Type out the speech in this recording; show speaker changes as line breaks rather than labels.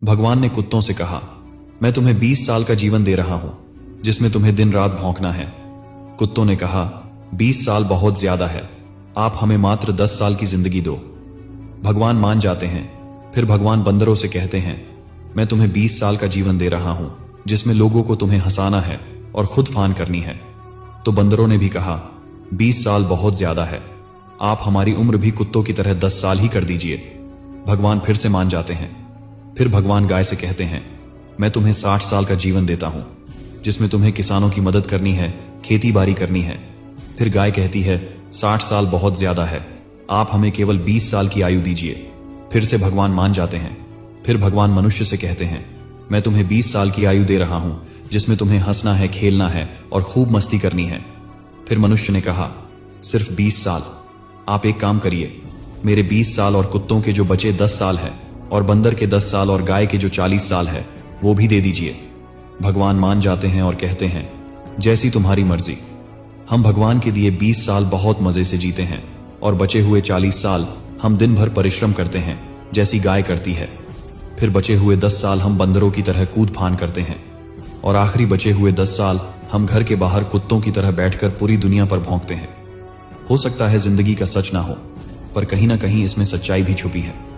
भगवान ने कुत्तों से कहा, मैं तुम्हें 20 साल का जीवन दे रहा हूं जिसमें तुम्हें दिन रात भौंकना है। कुत्तों ने कहा, 20 साल बहुत ज्यादा है, आप हमें मात्र 10 साल की जिंदगी दो। भगवान मान जाते हैं। फिर भगवान बंदरों से कहते हैं, मैं तुम्हें 20 साल का जीवन दे रहा हूं जिसमें लोगों को तुम्हें हंसाना है और खुद फान करनी है। तो बंदरों ने भी कहा, 20 साल बहुत ज्यादा है, आप हमारी उम्र भी कुत्तों की तरह 10 साल ही कर दीजिए। भगवान फिर से मान जाते हैं। फिर भगवान गाय से कहते हैं, मैं तुम्हें 60 साल का जीवन देता हूं जिसमें तुम्हें किसानों की मदद करनी है, खेती बाड़ी करनी है। फिर गाय कहती है, 60 साल बहुत ज्यादा है, आप हमें केवल 20 साल की आयु दीजिए। फिर से भगवान मान जाते हैं। फिर भगवान मनुष्य से कहते हैं, मैं तुम्हें 20 साल की आयु दे रहा हूं जिसमें तुम्हें हंसना है, खेलना है और खूब मस्ती करनी है। फिर मनुष्य ने कहा, सिर्फ 20 साल। आप एक काम करिए, मेरे 20 साल और कुत्तों के जो बचे 10 साल है और बंदर के 10 साल और गाय के जो 40 साल है वो भी दे दीजिए। भगवान मान जाते हैं और कहते हैं, जैसी तुम्हारी मर्जी। हम भगवान के दिए 20 साल बहुत मजे से जीते हैं और बचे हुए 40 साल हम दिन भर परिश्रम करते हैं जैसी गाय करती है। फिर बचे हुए 10 साल हम बंदरों की तरह कूद फान करते हैं और आखिरी बचे हुए 10 साल हम घर के बाहर कुत्तों की तरह बैठकर पूरी दुनिया पर भौंकते हैं। हो सकता है जिंदगी का सच ना हो, पर कहीं ना कहीं इसमें सच्चाई भी छुपी है।